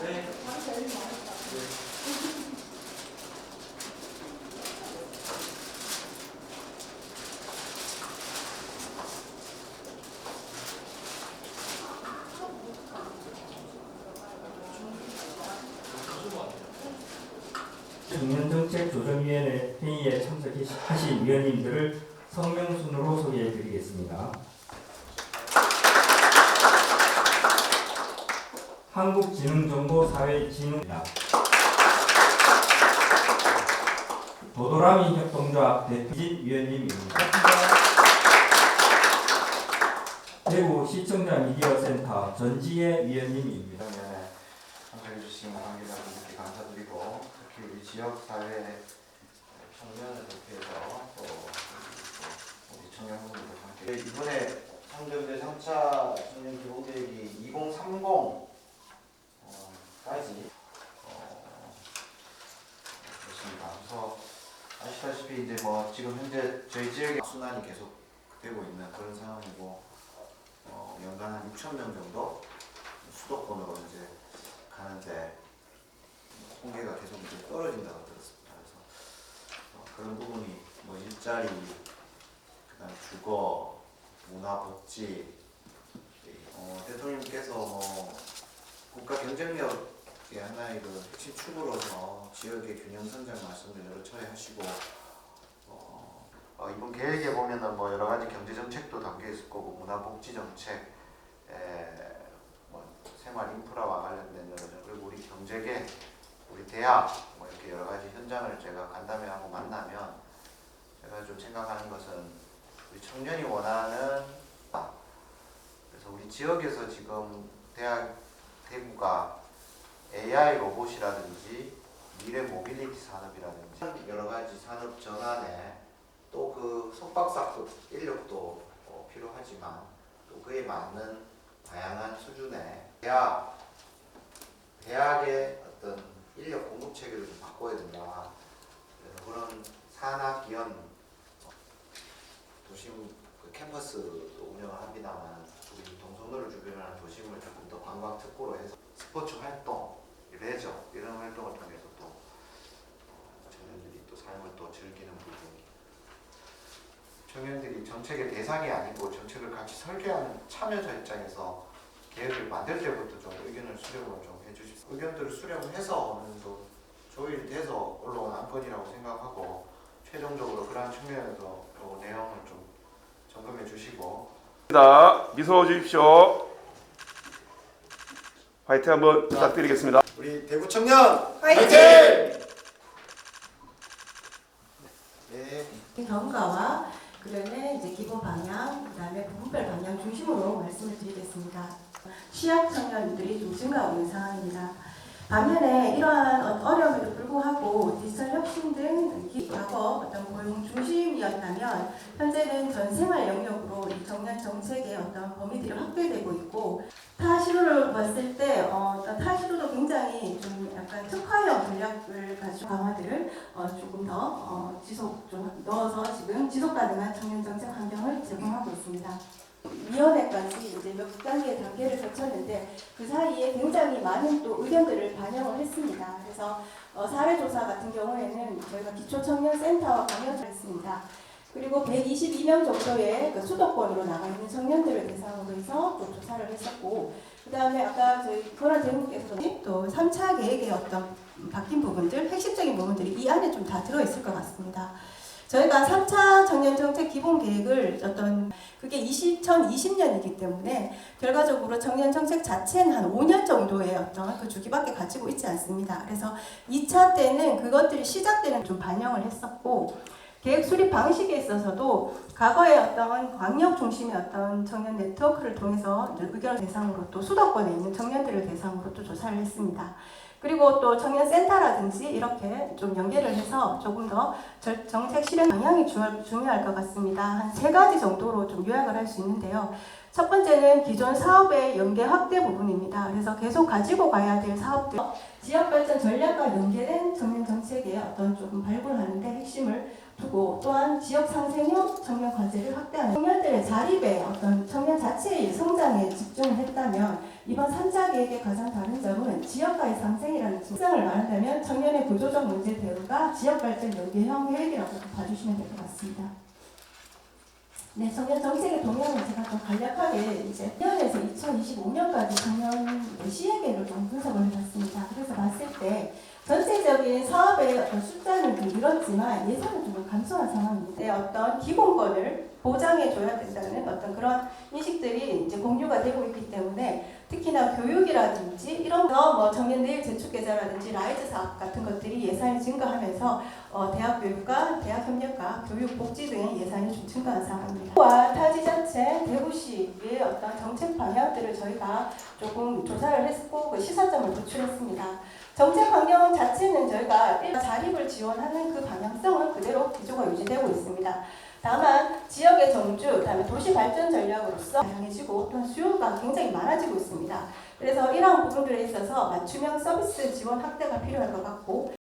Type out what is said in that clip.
네. 청년정책조정위원회 회의에 참석하신 위원님들을 성명순으로 소개해드리겠습니다. 한국지능정보사회진흥이다. 도도라미 협동조합 대표진 위원님입니다. 대구 시청자 미디어 센터 전지혜 위원님입니다. 참석해주신 관계자분들께 감사드리고 특히 우리 지역사회 청년을 대표해서 또 우리 청년분들도 함께 이번에 상정대 3차 청년 기본계획이 2030 까지 그렇습니다. 그래서 아시다시피 이제 뭐 지금 현재 저희 지역의 순환이 계속 되고 있는 그런 상황이고 연간 한 6,000명 정도 수도권으로 이제 가는데 통계가 계속 이제 떨어진다고 들었습니다. 그래서 그런 부분이 뭐 일자리, 그다음 주거, 문화복지, 대통령께서 뭐 국가 경쟁력의 하나의 그 핵심 축으로서 지역의 균형 성장 말씀을 여러 차례 하시고 이번 계획에 보면은 뭐 여러 가지 경제 정책도 담겨 있을 거고 문화복지 정책, 뭐 생활 인프라와 관련된 여러 그리고 우리 경제계, 우리 대학 뭐 이렇게 여러 가지 현장을 제가 간담회하고 만나면 제가 좀 생각하는 것은 우리 청년이 원하는 그래서 우리 지역에서 지금 대구가 AI 로봇이라든지 미래 모빌리티 산업이라든지 여러 가지 산업 전환에 또 그 속박사급 인력도 필요하지만 또 그에 맞는 다양한 수준의 대학의 어떤 인력 공급 체계를 좀 바꿔야 된다. 그래서 그런 산학 기현 도심 그 캠퍼스도 운영을 합니다만 우리 동성로를 주변으로 하는 도심을 조금 더 관광 특구로 해서 스포츠 활동, 레저 이런 활동을 통해서 또 청년들이 또 삶을 또 즐기는 부분. 청년들이 정책의 대상이 아니고 정책을 같이 설계하는 참여자 입장에서 계획을 만들 때부터 좀 의견을 수렴을 좀 해주십시오. 의견들을 수렴을 해서 어느 정도 조율돼서 올라온 안건이라고 생각하고 최종적으로 그러한 측면에서 내용을 좀 점검해 주시고. 미소 주십시오. 화이팅 한번 부탁드리겠습니다. 우리 대구 청년 화이팅! 네. 경과와 그다음에 이제 기본 방향, 그다음에 부분별 방향 중심으로 말씀을 드리겠습니다. 취약 청년들이 좀 증가하고 있는 상황입니다. 반면에 이러한 어려움에도 불구하고 디지털 혁신 등 과거 어떤 고용 중심이었다면 현재는 전 생활 영역으로 이 청년 정책의 어떤 범위들이 확대되고 있고 타시로를 봤을 때 어떤 타시로도 굉장히 좀 약간 특화형 전략을 가지고 강화들을 조금 더 지속 좀 넣어서 지금 지속 가능한 청년 정책 환경을 제공하고 있습니다. 위원회까지 이제 몇 단계를 거쳤는데 그 사이에 굉장히 많은 또 의견들을 반영을 했습니다. 그래서 사례조사 같은 경우에는 저희가 기초청년센터와 강연을 했습니다. 그리고 122명 정도의 그 수도권으로 나가 있는 청년들을 대상으로 해서 또 조사를 했었고, 그 다음에 아까 저희 권한 대행님께서도 또 3차 계획의 어떤 바뀐 부분들, 핵심적인 부분들이 이 안에 좀 다 들어있을 것 같습니다. 저희가 3차 청년정책 기본계획을 그게 2020년이기 때문에 결과적으로 청년정책 자체는 한 5년 정도의 어떤 그 주기밖에 가지고 있지 않습니다. 그래서 2차 때는 그것들이 시작되는 좀 반영을 했었고, 계획 수립 방식에 있어서도 과거의 어떤 광역 중심의 어떤 청년 네트워크를 통해서 의견을 대상으로 또 수도권에 있는 청년들을 대상으로 또 조사를 했습니다. 그리고 또 청년센터라든지 이렇게 좀 연계를 해서 조금 더 정책 실행 방향이 중요할 것 같습니다. 한 3가지 정도로 좀 요약을 할 수 있는데요. 첫 번째는 기존 사업의 연계 확대 부분입니다. 그래서 계속 가지고 가야 될 사업들, 지역발전 전략과 연계된 청년 정책의 어떤 조금 발굴하는 데 핵심을 두고 또한 지역 상생형 청년 과제를 확대하는 청년들의 자립에 어떤 청년 자체의 성장에 집중을 했다면 이번 3자 계획의 가장 다른 점은 지역과의 상생이라는 특성을 말한다면 청년의 구조적 문제 대응과 지역 발전 연계형 계획이라고 봐주시면 될 것 같습니다. 네, 청년 정책의 동향은 제가 좀 간략하게 이제 1년에서 2025년까지 청년 시행계를 좀 분석을 해봤습니다. 그래서 봤을 때 전체적인 사업의 어떤 숫자는 좀 늘었지만 예산은 좀 감소한 상황입니다. 네, 어떤 기본권을 보장해줘야 된다는 어떤 그런 인식들이 이제 공유가 되고 있기 때문에 특히나 교육이라든지 이런 뭐 청년 내일 제축 계좌라든지 라이즈 사업 같은 것들이 예산이 증가하면서 대학 교육과 대학 협력과 교육 복지 등의 예산이 좀 증가한 상황입니다. 와 타지자체 대구시의 어떤 정책 방향들을 저희가 조금 조사를 했고 그 시사점을 도출했습니다. 정책 환경 자체는 저희가 자립을 지원하는 그 방향성은 그대로 기조가 유지되고 있습니다. 다만 지역의 정주, 그다음에 도시 발전 전략으로서 다양해지고 또한 수요가 굉장히 많아지고 있습니다. 그래서 이러한 부분들에 있어서 맞춤형 서비스 지원 확대가 필요할 것 같고